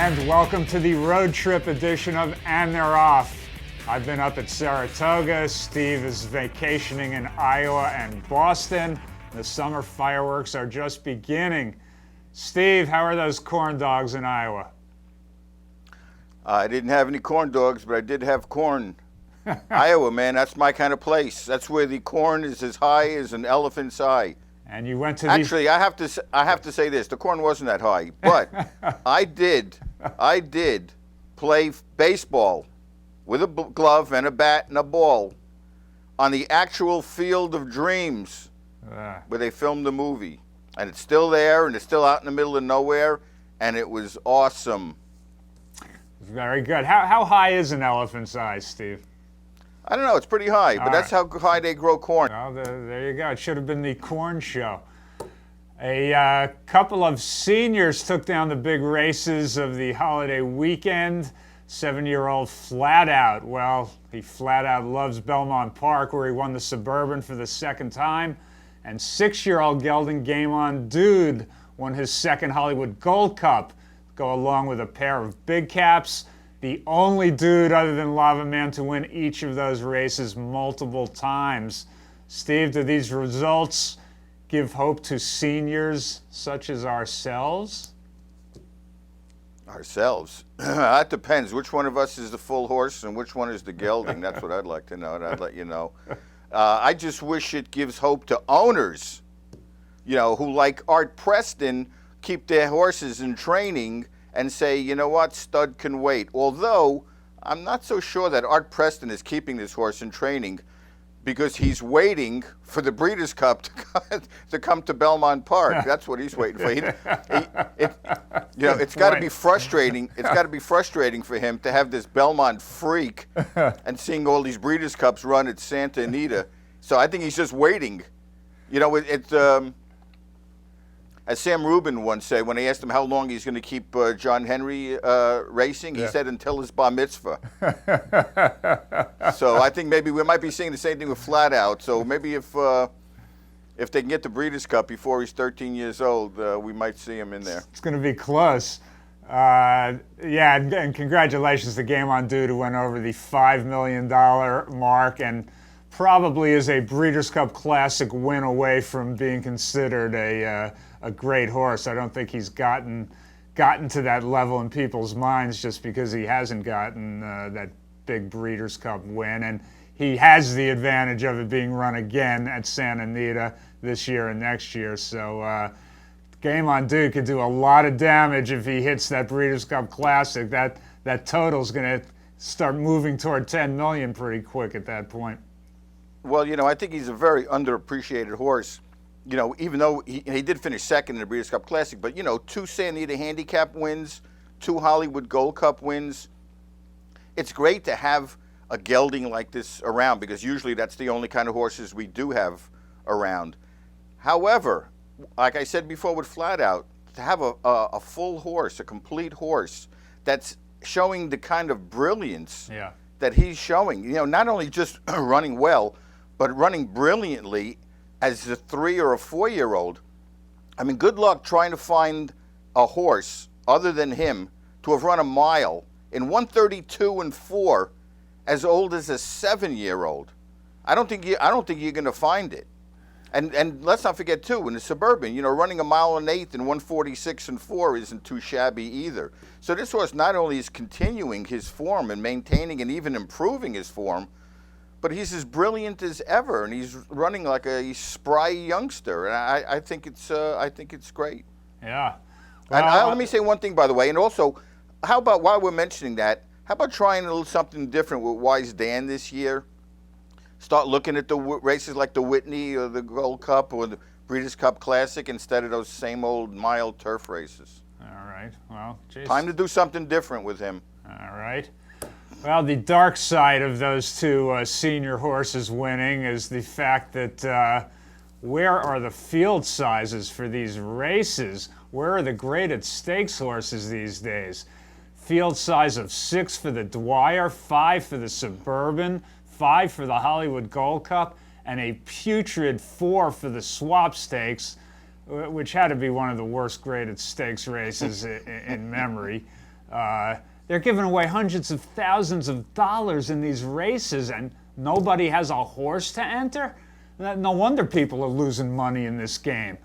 And welcome to the road trip edition of And They're Off. I've been up at Saratoga. Steve is vacationing in Iowa and Boston. The summer fireworks are just beginning. Steve, how are those corn dogs in Iowa? I didn't have any corn dogs, but I did have corn. Iowa, man, that's my kind of place. That's where the corn is as high as an elephant's eye. And you went to Actually, I have to say this: the corn wasn't that high, but I did play baseball with a glove and a bat and a ball on the actual Field of Dreams where they filmed the movie, and it's still there, and it's still out in the middle of nowhere, and it was awesome. Very good. How high is an elephant's eye, Steve? I don't know. It's pretty high, but that's how high they grow corn. Well, there you go. It should have been the corn show. A couple of seniors took down the big races of the holiday weekend. 7-year-old Flat Out. Well, he flat out loves Belmont Park, where he won the Suburban for the second time. And 6-year-old gelding Game On Dude won his second Hollywood Gold Cup. Go along with a pair of big caps. The only dude other than Lava Man to win each of those races multiple times. Steve, do these results give hope to seniors such as ourselves? Ourselves? That depends. Which one of us is the full horse and which one is the gelding? That's what I'd like to know, and I'd let you know. I just wish it gives hope to owners, who like Art Preston, keep their horses in training and say, you know what, stud can wait. Although, I'm not so sure that Art Preston is keeping this horse in training because he's waiting for the Breeders' Cup to come to Belmont Park. That's what he's waiting for. It's got to be frustrating. It's got to be frustrating for him to have this Belmont freak and seeing all these Breeders' Cups run at Santa Anita. So I think he's just waiting. As Sam Rubin once said, when they asked him how long he's going to keep John Henry racing, he said until his bar mitzvah. So I think maybe we might be seeing the same thing with Flat Out. So maybe if they can get the Breeders' Cup before he's 13 years old, we might see him in there. It's going to be close. And congratulations to Game On Dude, who went over the $5 million mark and probably is a Breeders' Cup Classic win away from being considered a great horse. I don't think he's gotten to that level in people's minds just because he hasn't gotten that big Breeders' Cup win. And he has the advantage of it being run again at Santa Anita this year and next year. So Game On Dude could do a lot of damage if he hits that Breeders' Cup Classic. That total's going to start moving toward 10 million pretty quick at that point. Well, I think he's a very underappreciated horse. Even though he did finish second in the Breeders' Cup Classic, but, 2 Santa Anita Handicap wins, 2 Hollywood Gold Cup wins. It's great to have a gelding like this around because usually that's the only kind of horses we do have around. However, like I said before with Flat Out, to have a full horse, a complete horse that's showing the kind of brilliance that he's showing, not only just running well, but running brilliantly as a 3 or a 4-year-old. I mean, good luck trying to find a horse other than him to have run a mile in 1:32 and 4 as old as a 7-year-old. I don't think you're going to find it. And let's not forget too, in the Suburban, running a mile and 1/8 in 1:46 and 4 isn't too shabby either. So this horse not only is continuing his form and maintaining and even improving his form, but he's as brilliant as ever, and he's running like a spry youngster, and I think it's great. Yeah. Well, and let me say one thing, by the way, and also, how about while we're mentioning that, how about trying a little something different with Wise Dan this year? Start looking at the races like the Whitney or the Gold Cup or the Breeders' Cup Classic instead of those same old mild turf races. All right. Well, geez. Time to do something different with him. All right. Well, the dark side of those 2 senior horses winning is the fact that where are the field sizes for these races? Where are the graded stakes horses these days? Field size of 6 for the Dwyer, 5 for the Suburban, 5 for the Hollywood Gold Cup, and a putrid 4 for the Swap Stakes, which had to be one of the worst graded stakes races in memory. They're giving away hundreds of thousands of dollars in these races, and nobody has a horse to enter? No wonder people are losing money in this game.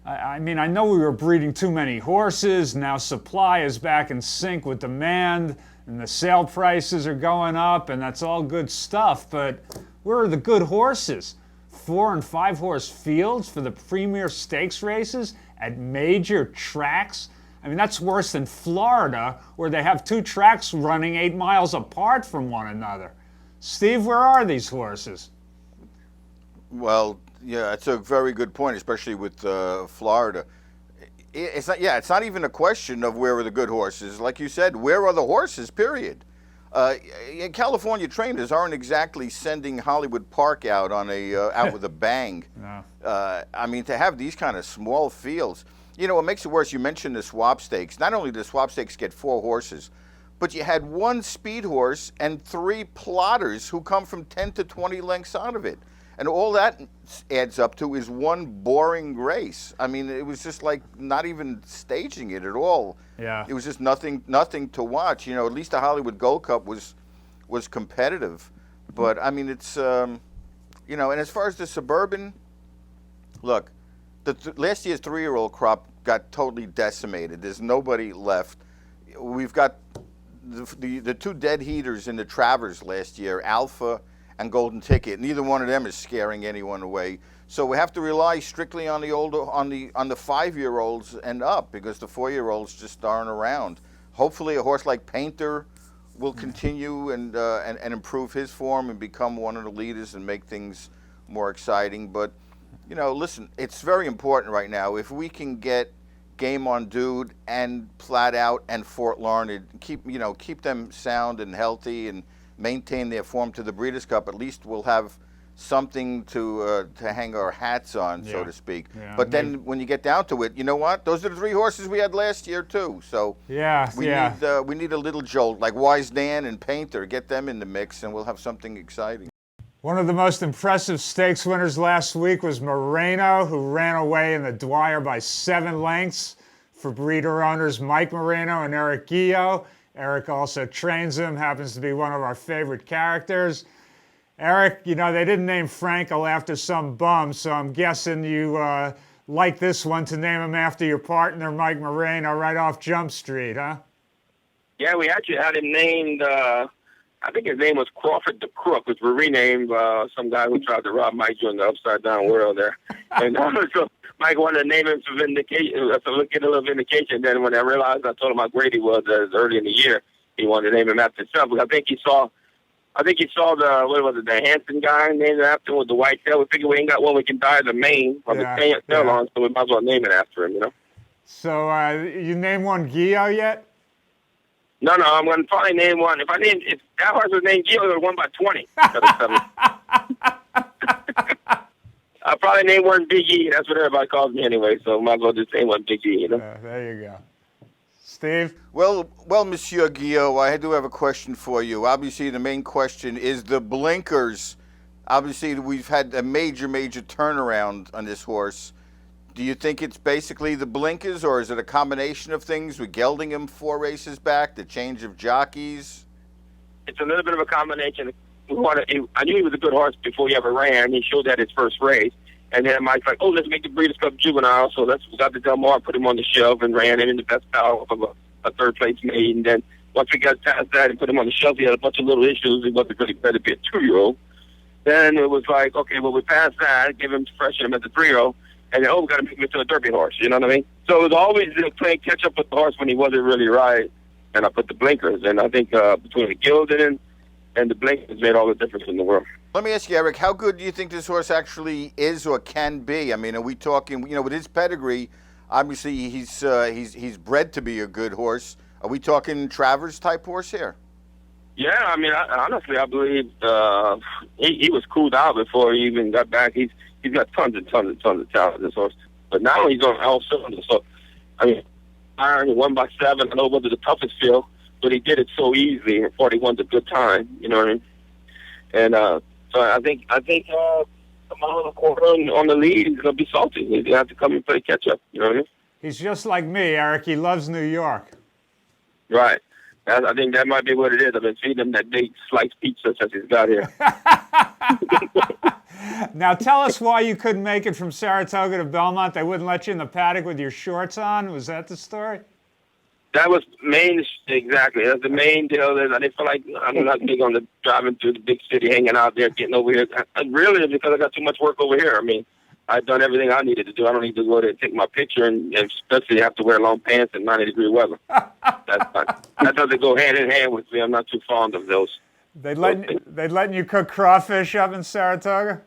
I mean, I know we were breeding too many horses. Now supply is back in sync with demand, and the sale prices are going up, and that's all good stuff. But where are the good horses? 4- and 5-horse fields for the premier stakes races at major tracks? I mean, that's worse than Florida, where they have 2 tracks running 8 miles apart from one another. Steve, where are these horses? Well, yeah, it's a very good point, especially with Florida. It's not even a question of where are the good horses. Like you said, where are the horses, period. California trainers aren't exactly sending Hollywood Park out on out with a bang. No. I mean, to have these kind of small fields, what makes it worse, you mentioned the swap stakes. Not only do the swap stakes get 4 horses, but you had 1 speed horse and 3 plotters who come from 10 to 20 lengths out of it. And all that adds up to is 1 boring race. I mean, it was just like not even staging it at all. Yeah. It was just nothing to watch. At least the Hollywood Gold Cup was competitive. But I mean, it's and as far as the Suburban, look, last year's 3-year-old crop got totally decimated. There's nobody left. We've got the 2 dead heaters in the Travers last year, Alpha and Golden Ticket. Neither one of them is scaring anyone away. So we have to rely strictly on the 5-year-olds and up, because the 4-year-olds just aren't around. Hopefully a horse like Painter will continue and improve his form and become one of the leaders and make things more exciting. But listen, it's very important right now. If we can get Game on Dude and Flat Out and Fort Larned, keep them sound and healthy and maintain their form to the Breeders' Cup, at least we'll have something to hang our hats on, so to speak. Yeah, but then when you get down to it, you know what? Those are the 3 horses we had last year too. So we need a little jolt, like Wise Dan and Painter. Get them in the mix, and we'll have something exciting. One of the most impressive stakes winners last week was Moreno, who ran away in the Dwyer by 7 lengths for breeder owners Mike Moreno and Eric Guillot. Eric also trains him, happens to be one of our favorite characters. Eric, they didn't name Frankel after some bum, so I'm guessing you like this one to name him after your partner, Mike Moreno, right off Jump Street, huh? Yeah, we actually had him named, I think his name was Crawford the Crook, which we renamed some guy who tried to rob Mike during the Upside Down World there. And so Mike wanted to name him for vindication, to get a little vindication. Then when I realized, I told him how great he was early in the year, he wanted to name him after himself. Because I think he saw the Hanson guy named after him with the white tail. We figured we ain't got one we can dye the mane from the tail on, so we might as well name it after him, So you named one Guillot yet? No, I'm going to probably name one. If that horse was named Guillot, it would have won by 20. I'll probably name one Big E. That's what everybody calls me anyway, so might as well just name one Big E, there you go. Steve? Well, Monsieur Guillot, I do have a question for you. Obviously, the main question is the blinkers. Obviously, we've had a major turnaround on this horse. Do you think it's basically the blinkers, or is it a combination of things with gelding him 4 races back, the change of jockeys? It's a little bit of a combination. I knew he was a good horse before he ever ran. He showed that his first race. And then Mike's like, let's make the Breeders' Cup juvenile. So we got the Del Mar, put him on the shelf, and ran him in the best power of a 3rd-place maiden. And then once we got past that and put him on the shelf, he had a bunch of little issues. He wasn't really better to be a 2-year-old. Then it was like, okay, well, we passed that, give him freshen him as a 3-year-old. And then, we got to make him into a Derby horse. You know what I mean? So it was always playing catch up with the horse when he wasn't really right. And I put the blinkers. And I think between the gilding and the blinkers made all the difference in the world. Let me ask you, Eric, how good do you think this horse actually is or can be? I mean, are we talking, with his pedigree, obviously he's bred to be a good horse. Are we talking Travers type horse here? Yeah, I mean, honestly, I believe he was cooled out before he even got back. He's got tons and tons and tons of talent, this horse. But now he's on all cylinders. So, I mean, Iron, he won by 7. I know it wasn't the toughest field, but he did it so easily, and 41's a good time, you know what I mean? And so I think the mile and a quarter on the lead, he's going to be salty. He's going to have to come and play catch-up, you know what I mean? He's just like me, Eric. He loves New York. Right. I think that might be what it is. I've been feeding him that big sliced pizza since he's got here. Now tell us why you couldn't make it from Saratoga to Belmont. They wouldn't let you in the paddock with your shorts on. Was that the story? That was main, exactly. That's the main deal. I didn't feel like I'm not big on the driving through the big city, hanging out there, getting over here. Really, because I got too much work over here. I mean, I've done everything I needed to do. I don't need to go there and take my picture, and especially have to wear long pants in 90-degree weather. That doesn't go hand in hand with me. I'm not too fond of those. They letting you cook crawfish up in Saratoga?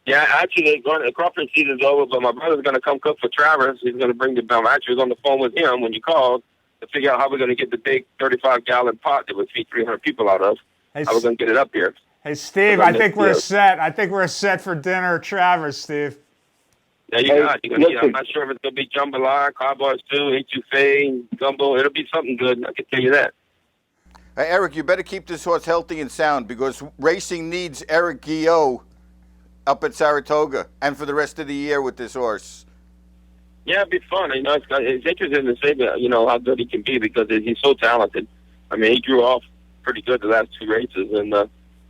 Yeah, actually, the crawfish season's over, but my brother's going to come cook for Travers. He's going to bring the bell. I actually was on the phone with him when you called to figure out how we're going to get the big 35-gallon pot that would feed 300 people out of. How we're going to get it up here. Hey, Steve, I think we're set. I think we're set for dinner at Travers, Steve. Yeah, you got it. I'm not sure if it's going to be jambalaya, cowboy stew, etouffee, gumbo. It'll be something good, I can tell you that. Hey, Eric, you better keep this horse healthy and sound because racing needs Eric Guillot up at Saratoga and for the rest of the year with this horse. Yeah, it'd be fun. It's interesting to say that, how good he can be because he's so talented. I mean, he drew off pretty good the last two races, and as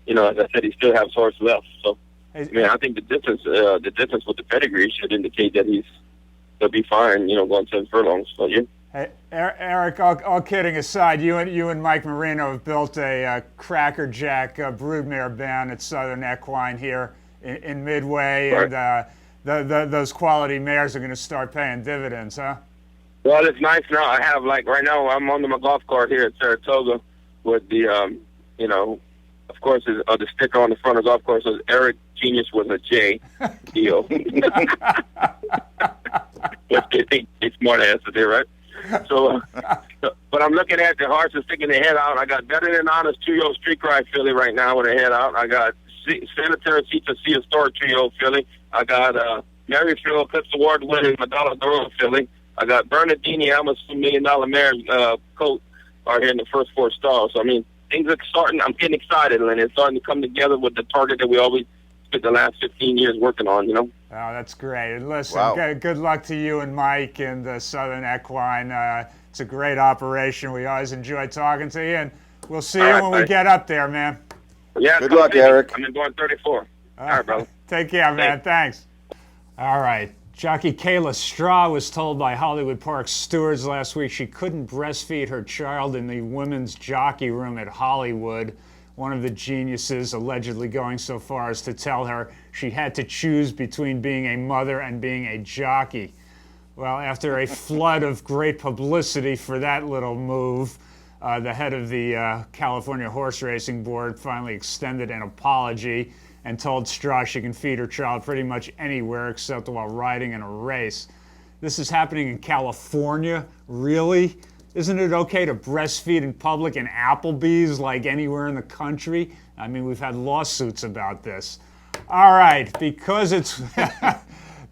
I said, he still has horse left. So, I think the difference with the pedigree should indicate that he'll be fine. Going 10 furlongs. So yeah. Hey, Eric, all kidding aside, you and Mike Moreno have built a crackerjack broodmare band at Southern Equine here in Midway, right. And those quality mares are going to start paying dividends, huh? Well, it's nice now. I have, right now, I'm on my golf cart here at Saratoga with the, of course, the sticker on the front of the golf cart says Eric Genius with a J deal. It's smart ass there, right? So, but I'm looking at the horses sticking their head out. I got Better Than Honest 2-year-old Street Cry filly right now with her head out. I got Sanitary Seats See a Store 2-year-old filly. I got Maryfield Eclipse Award winning Madonna Duro filly. I got Bernardini Almost $2 million mare coat are here in the first 4 stalls. So, things are starting. I'm getting excited, and it's starting to come together with the target that we always spent the last 15 years working on, Oh, that's great. And listen, wow. Good luck to you and Mike and Southern Equine. It's a great operation. We always enjoy talking to you, and we'll see you when we get up there, man. Yeah. Good luck, Eric. I'm in going 34. All right, brother. Take care, man. Thanks. All right. Jockey Kayla Stra was told by Hollywood Park stewards last week she couldn't breastfeed her child in the women's jockey room at Hollywood. One of the geniuses allegedly going so far as to tell her she had to choose between being a mother and being a jockey. Well, after a flood of great publicity for that little move, the head of the California Horse Racing Board finally extended an apology and told Stra she can feed her child pretty much anywhere except while riding in a race. This is happening in California? Really? Isn't it okay to breastfeed in public in Applebee's like anywhere in the country? We've had lawsuits about this. All right, because it's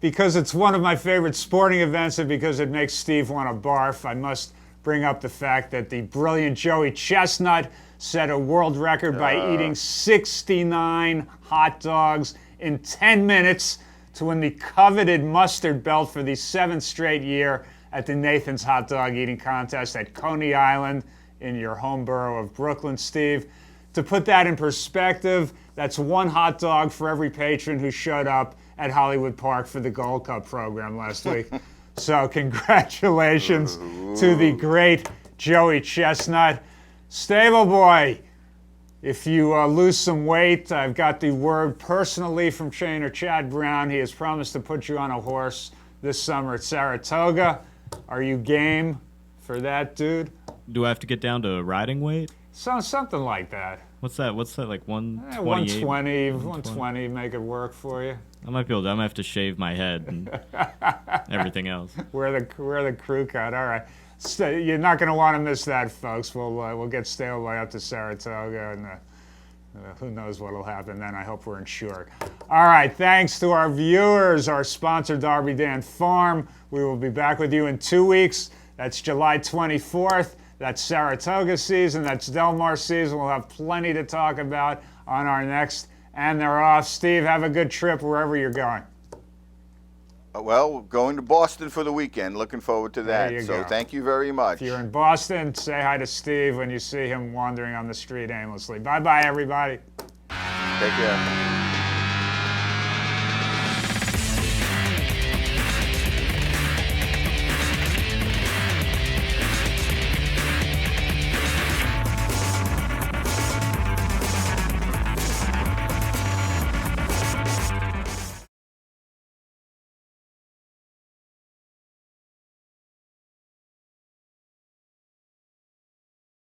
because it's one of my favorite sporting events and because it makes Steve want to barf, I must bring up the fact that the brilliant Joey Chestnut set a world record by eating 69 hot dogs in 10 minutes to win the coveted mustard belt for the 7th straight year at the Nathan's Hot Dog Eating Contest at Coney Island in your home borough of Brooklyn, Steve. To put that in perspective, that's 1 hot dog for every patron who showed up at Hollywood Park for the Gold Cup program last week. So congratulations to the great Joey Chestnut. Stable Boy, if you lose some weight, I've got the word personally from trainer Chad Brown. He has promised to put you on a horse this summer at Saratoga. Are you game for that, dude? Do I have to get down to riding weight? Something like that. What's that, like 128? 120, make it work for you. I might be able to. I'm going to have to shave my head and everything else. Wear the crew cut, all right. So you're not going to want to miss that, folks. We'll get Stable Boy up to Saratoga, and who knows what will happen then. I hope we're insured. All right, thanks to our viewers, our sponsor, Darby Dan Farm. We will be back with you in 2 weeks. That's July 24th. That's Saratoga season. That's Del Mar season. We'll have plenty to talk about on our next And They're Off. Steve, have a good trip wherever you're going. Well, going to Boston for the weekend. Looking forward to that. you So go. thank you very much. If you're in Boston, say hi to Steve when you see him wandering on the street aimlessly. Bye-bye, everybody. Take care.